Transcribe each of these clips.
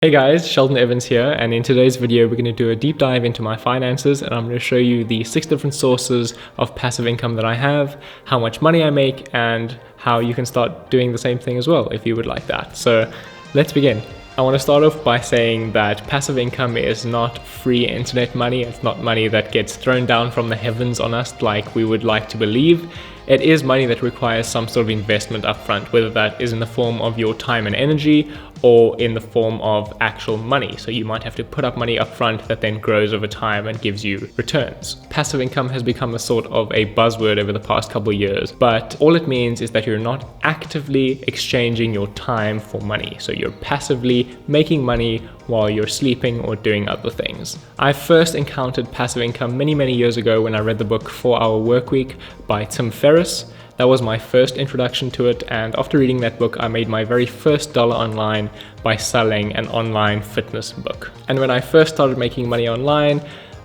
Hey guys, Sheldon Evans here, and in today's video we're going to do a deep dive into my finances, and I'm going to show you the 6 different sources of passive income that I have, how much money I make, and how you can start doing the same thing as well if you would like that. So let's begin. I want to start off by saying that passive income is not free internet money. It's not money that gets thrown down from the heavens on us like we would like to believe. It is money that requires some sort of investment upfront, whether that is in the form of your time and energy or in the form of actual money. So you might have to put up money upfront that then grows over time and gives you returns. Passive income has become a sort of a buzzword over the past couple of years, but all it means is that you're not actively exchanging your time for money. So you're passively making money while you're sleeping or doing other things. I first encountered passive income many years ago when I read the book 4 Hour Workweek by Tim Ferriss. That was my first introduction to it, and after reading that book I made my very first dollar online by selling an online fitness book. And when I first started making money online,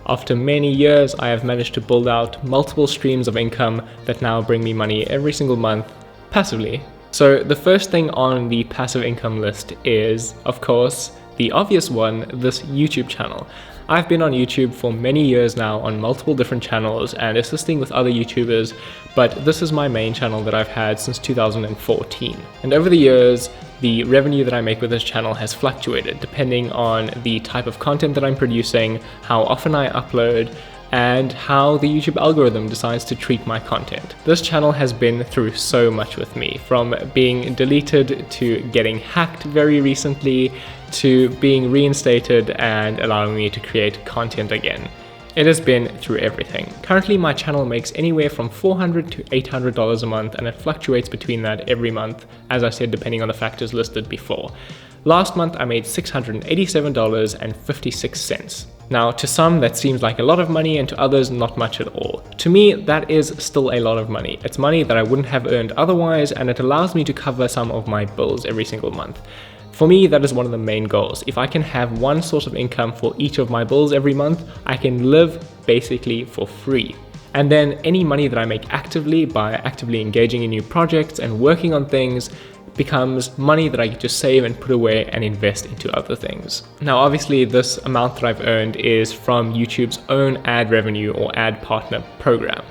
after many years I have managed to build out multiple streams of income that now bring me money every single month passively. So the first thing on the passive income list is, of course, the obvious one, this YouTube channel. I've been on YouTube for many years now on multiple different channels and assisting with other YouTubers, but this is my main channel that I've had since 2014. And over the years, the revenue that I make with this channel has fluctuated depending on the type of content that I'm producing, how often I upload, and how the YouTube algorithm decides to treat my content. This channel has been through so much with me, from being deleted to getting hacked very recently to being reinstated and allowing me to create content again. It has been through everything. Currently my channel makes anywhere from $400 to $800 a month, and it fluctuates between that every month, as I said, depending on the factors listed before. Last month I made $687.56. Now, to some that seems like a lot of money, and to others not much at all. To me, that is still a lot of money. It's money that I wouldn't have earned otherwise, and it allows me to cover some of my bills every single month. For me, that is one of the main goals. If I can have one source of income for each of my bills every month, I can live basically for free. And then any money that I make actively by actively engaging in new projects and working on things becomes money that I get to save and put away and invest into other things. Now, obviously, this amount that I've earned is from YouTube's own ad revenue or ad partner program.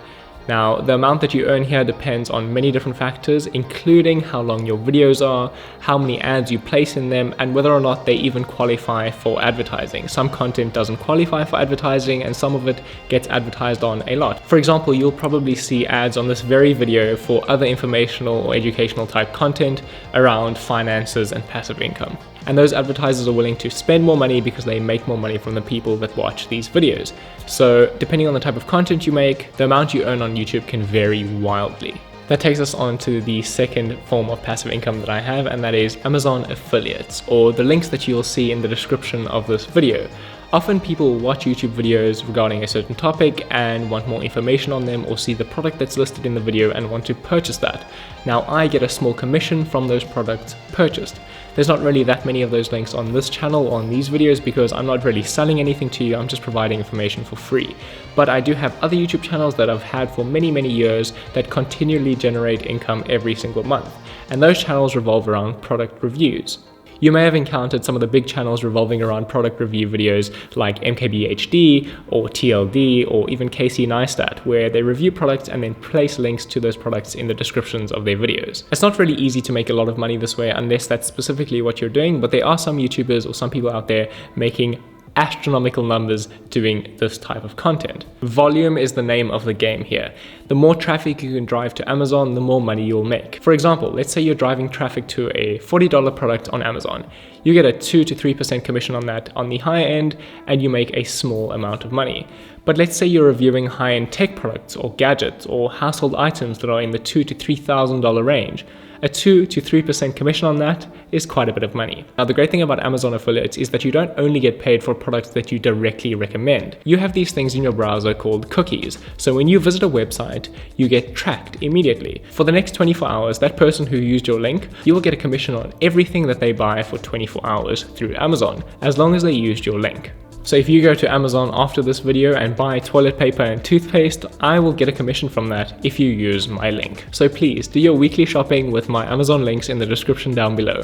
Now, the amount that you earn here depends on many different factors, including how long your videos are, how many ads you place in them, and whether or not they even qualify for advertising. Some content doesn't qualify for advertising, and some of it gets advertised on a lot. For example, you'll probably see ads on this very video for other informational or educational type content around finances and passive income. And those advertisers are willing to spend more money because they make more money from the people that watch these videos. So depending on the type of content you make, the amount you earn on YouTube can vary wildly. That takes us on to the second form of passive income that I have, and that is Amazon affiliates, or the links that you'll see in the description of this video. Often people watch YouTube videos regarding a certain topic and want more information on them, or see the product that's listed in the video and want to purchase that. Now, I get a small commission from those products purchased. There's not really that many of those links on this channel or on these videos because I'm not really selling anything to you, I'm just providing information for free. But I do have other YouTube channels that I've had for many years that continually generate income every single month. And those channels revolve around product reviews. You may have encountered some of the big channels revolving around product review videos like MKBHD or TLD or even KC Neistat, where they review products and then place links to those products in the descriptions of their videos. It's not really easy to make a lot of money this way unless that's specifically what you're doing, but there are some YouTubers or some people out there making astronomical numbers doing this type of content. Volume is the name of the game here. The more traffic you can drive to Amazon, the more money you'll make. For example, let's say you're driving traffic to a $40 product on Amazon. You get a 2 to 3% commission on that on the higher end, and you make a small amount of money. But let's say you're reviewing high-end tech products or gadgets or household items that are in the $2,000 to $3,000 range. A 2 to 3% commission on that is quite a bit of money. Now, the great thing about Amazon affiliates is that you don't only get paid for products that you directly recommend. You have these things in your browser called cookies. So when you visit a website, you get tracked immediately. For the next 24 hours, that person who used your link, you will get a commission on everything that they buy for 24 hours through Amazon, as long as they used your link. So if you go to Amazon after this video and buy toilet paper and toothpaste, I will get a commission from that if you use my link. So please do your weekly shopping with my Amazon links in the description down below.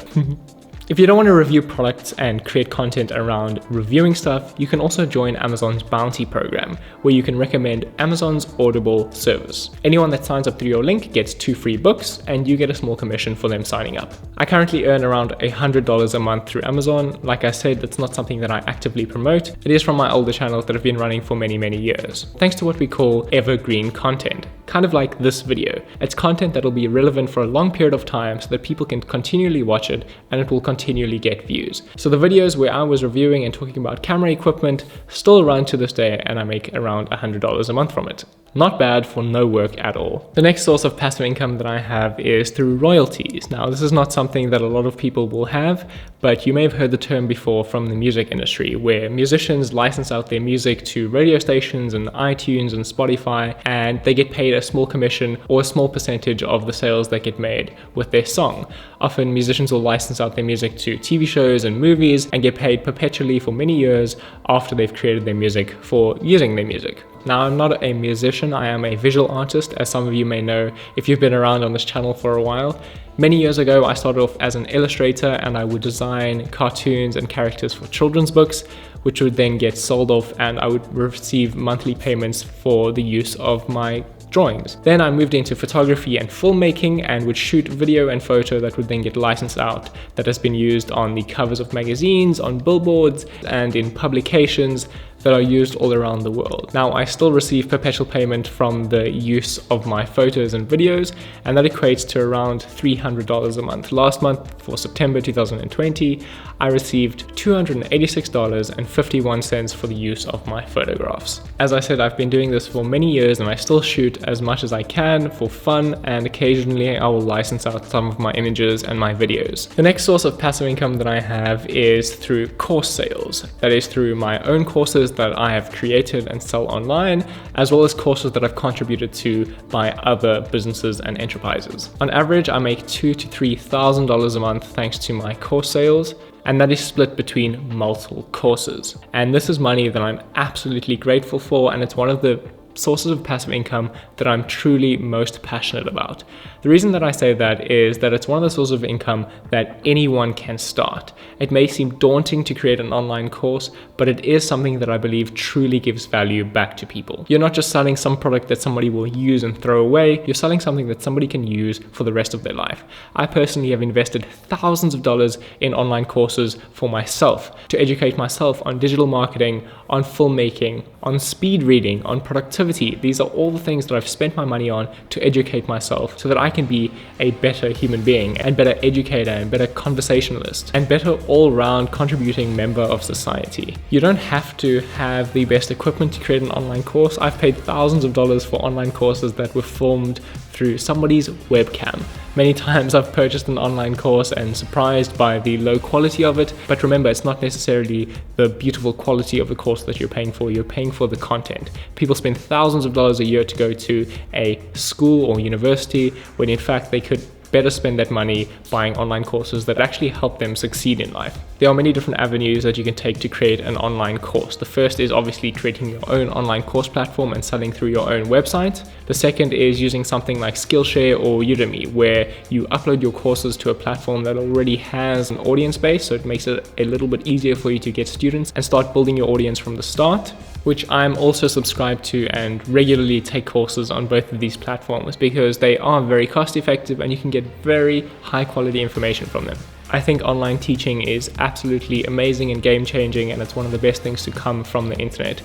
If you don't want to review products and create content around reviewing stuff, you can also join Amazon's bounty program, where you can recommend Amazon's Audible service. Anyone that signs up through your link gets 2 free books, and you get a small commission for them signing up. I currently earn around $100 a month through Amazon. Like I said, that's not something that I actively promote. It is from my older channels that have been running for many, many years, thanks to what we call evergreen content. Kind of like this video. It's content that will be relevant for a long period of time so that people can continually watch it and it will continually get views. So the videos where I was reviewing and talking about camera equipment still run to this day, and I make around $100 a month from it. Not bad for no work at all. The next source of passive income that I have is through royalties. Now, this is not something that a lot of people will have, but you may have heard the term before from the music industry, where musicians license out their music to radio stations and iTunes and Spotify, and they get paid a small commission or a small percentage of the sales that get made with their song. Often musicians will license out their music to TV shows and movies and get paid perpetually for many years after they've created their music for using their music. Now, I'm not a musician, I am a visual artist, as some of you may know if you've been around on this channel for a while. Many years ago, I started off as an illustrator, and I would design cartoons and characters for children's books, which would then get sold off, and I would receive monthly payments for the use of my drawings. Then I moved into photography and filmmaking and would shoot video and photo that would then get licensed out, that has been used on the covers of magazines, on billboards, and in publications that are used all around the world. Now, I still receive perpetual payment from the use of my photos and videos, and that equates to around $300 a month. Last month, for September 2020, I received $286.51 for the use of my photographs. As I said, I've been doing this for many years, and I still shoot as much as I can for fun, and occasionally I will license out some of my images and my videos. The next source of passive income that I have is through course sales. That is through my own courses that I have created and sell online, as well as courses that I've contributed to by other businesses and enterprises. On average, I make $2,000 to $3,000 a month thanks to my course sales, and that is split between multiple courses. And this is money that I'm absolutely grateful for, and it's one of the sources of passive income that I'm truly most passionate about. The reason that I say that is that it's one of the sources of income that anyone can start. It may seem daunting to create an online course, but it is something that I believe truly gives value back to people. You're not just selling some product that somebody will use and throw away, you're selling something that somebody can use for the rest of their life. I personally have invested thousands of dollars in online courses for myself, to educate myself on digital marketing, on filmmaking, on speed reading, on productivity. These are all the things that I've spent my money on to educate myself so that I can be a better human being and better educator and better conversationalist and better all-round contributing member of society. You don't have to have the best equipment to create an online course. I've paid thousands of dollars for online courses that were filmed through somebody's webcam. Many times I've purchased an online course and surprised by the low quality of it, but remember, it's not necessarily the beautiful quality of the course that you're paying for the content. People spend thousands of dollars a year to go to a school or university when in fact they could better spend that money buying online courses that actually help them succeed in life. There are many different avenues that you can take to create an online course. The first is obviously creating your own online course platform and selling through your own website. The second is using something like Skillshare or Udemy, where you upload your courses to a platform that already has an audience base, so it makes it a little bit easier for you to get students and start building your audience from the start, which I'm also subscribed to and regularly take courses on both of these platforms because they are very cost effective and you can get very high quality information from them. I think online teaching is absolutely amazing and game changing, and it's one of the best things to come from the internet.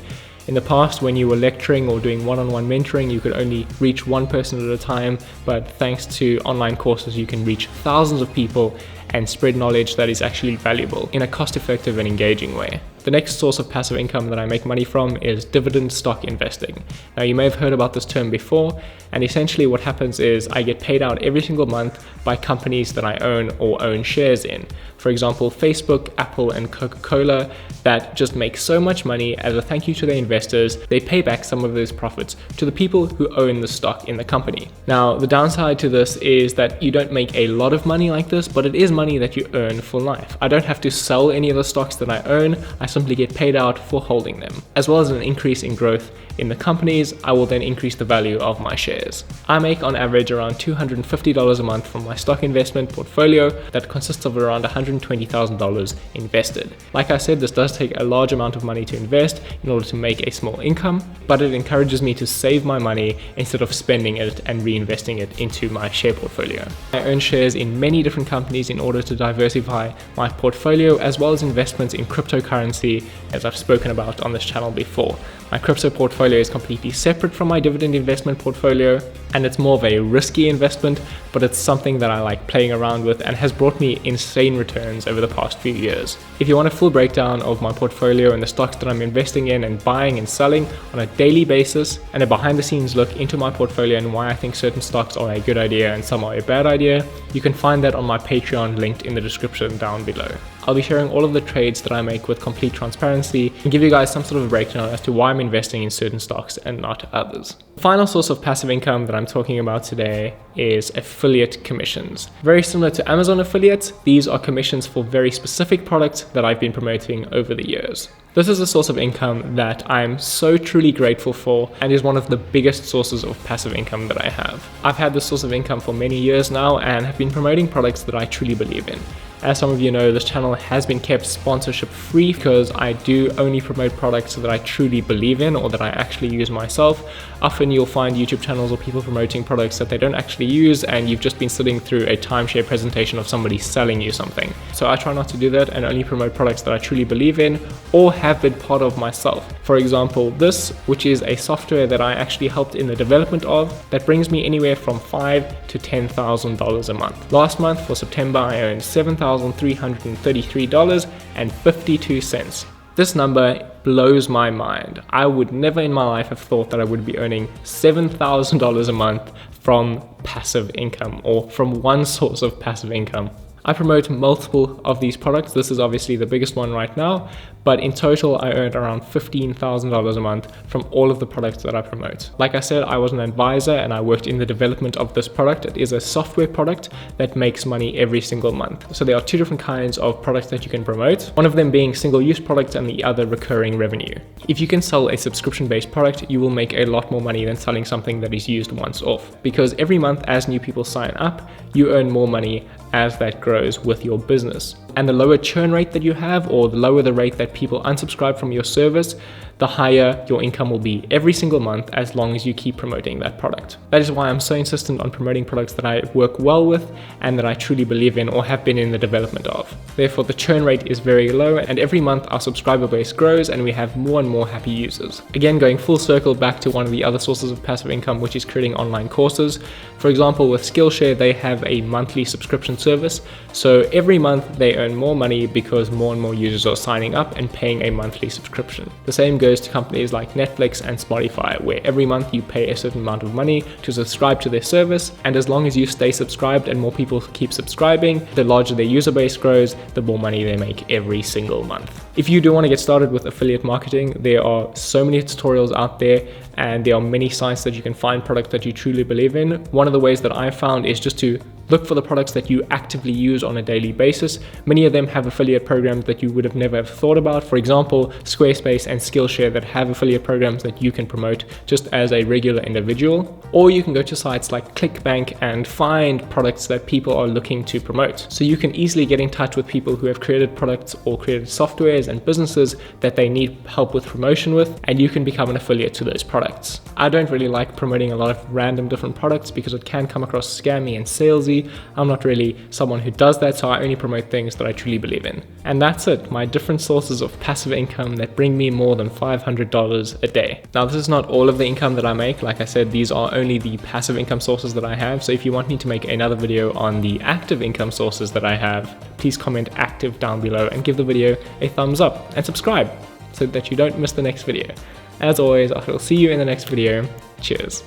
In the past, when you were lecturing or doing one-on-one mentoring, you could only reach one person at a time, but thanks to online courses, you can reach thousands of people and spread knowledge that is actually valuable in a cost-effective and engaging way. The next source of passive income that I make money from is dividend stock investing. Now, you may have heard about this term before, and essentially what happens is I get paid out every single month by companies that I own or own shares in. For example, Facebook, Apple, and Coca-Cola, that just make so much money. As a thank you to their investors, they pay back some of those profits to the people who own the stock in the company. Now, the downside to this is that you don't make a lot of money like this, but it is money that you earn for life. I don't have to sell any of the stocks that I own, I simply get paid out for holding them. As well as an increase in growth in the companies, I will then increase the value of my shares. I make on average around $250 a month from my stock investment portfolio that consists of around $120,000 invested. Like I said, this does take a large amount of money to invest in order to make a small income, but it encourages me to save my money instead of spending it and reinvesting it into my share portfolio. I own shares in many different companies in order to diversify my portfolio, as well as investments in cryptocurrency, as I've spoken about on this channel before. My crypto portfolio is completely separate from my dividend investment portfolio, and it's more of a risky investment, but it's something that I like playing around with and has brought me insane returns over the past few years. If you want a full breakdown of my portfolio and the stocks that I'm investing in and buying and selling on a daily basis, and a behind the scenes look into my portfolio and why I think certain stocks are a good idea and some are a bad idea, you can find that on my Patreon linked in the description down below. I'll be sharing all of the trades that I make with complete transparency and give you guys some sort of a breakdown as to why I'm investing in certain stocks and not others. The final source of passive income that I'm talking about today is affiliate commissions. Very similar to Amazon affiliates, these are commissions for very specific products that I've been promoting over the years. This is a source of income that I'm so truly grateful for and is one of the biggest sources of passive income that I have. I've had this source of income for many years now and have been promoting products that I truly believe in. As some of you know, this channel has been kept sponsorship free because I do only promote products that I truly believe in or that I actually use myself. Often you'll find YouTube channels or people promoting products that they don't actually use, and you've just been sitting through a timeshare presentation of somebody selling you something. So I try not to do that and only promote products that I truly believe in or have been part of myself. For example, this, which is a software that I actually helped in the development of, that brings me anywhere from $5,000 to $10,000 a month. Last month for September, I earned $7,333.52. This number blows my mind. I would never in my life have thought that I would be earning $7,000 a month from passive income, or from one source of passive income. I promote multiple of these products. This is obviously the biggest one right now, but in total I earned around $15,000 a month from all of the products that I promote. Like I said, I was an advisor and I worked in the development of this product. It is a software product that makes money every single month. So there are two different kinds of products that you can promote, one of them being single-use products and the other recurring revenue. If you can sell a subscription-based product, you will make a lot more money than selling something that is used once off, because every month as new people sign up, you earn more money as that grows with your business. And the lower churn rate that you have, or the lower the rate that people unsubscribe from your service, the higher your income will be every single month as long as you keep promoting that product. That is why I'm so insistent on promoting products that I work well with and that I truly believe in or have been in the development of. Therefore, the churn rate is very low, and every month our subscriber base grows and we have more and more happy users. Again, going full circle back to one of the other sources of passive income, which is creating online courses. For example, with Skillshare, they have a monthly subscription service. So every month they earn more money because more and more users are signing up and paying a monthly subscription. The same goes to companies like Netflix and Spotify, where every month you pay a certain amount of money to subscribe to their service, and as long as you stay subscribed and more people keep subscribing, the larger their user base grows, the more money they make every single month. If you do want to get started with affiliate marketing, there are so many tutorials out there, and there are many sites that you can find products that you truly believe in. One of the ways that I found is just to look for the products that you actively use on a daily basis. Many of them have affiliate programs that you would have never thought about. For example, Squarespace and Skillshare that have affiliate programs that you can promote just as a regular individual. Or you can go to sites like ClickBank and find products that people are looking to promote. So you can easily get in touch with people who have created products or created softwares and businesses that they need help with promotion with, and you can become an affiliate to those products. I don't really like promoting a lot of random different products because it can come across scammy and salesy. I'm not really someone who does that, so I only promote things that I truly believe in. And that's it, my different sources of passive income that bring me more than $500 a day. Now, this is not all of the income that I make. Like I said, these are only the passive income sources that I have. So if you want me to make another video on the active income sources that I have, please comment active down below and give the video a thumbs up and subscribe so that you don't miss the next video. As always, I will see you in the next video. Cheers.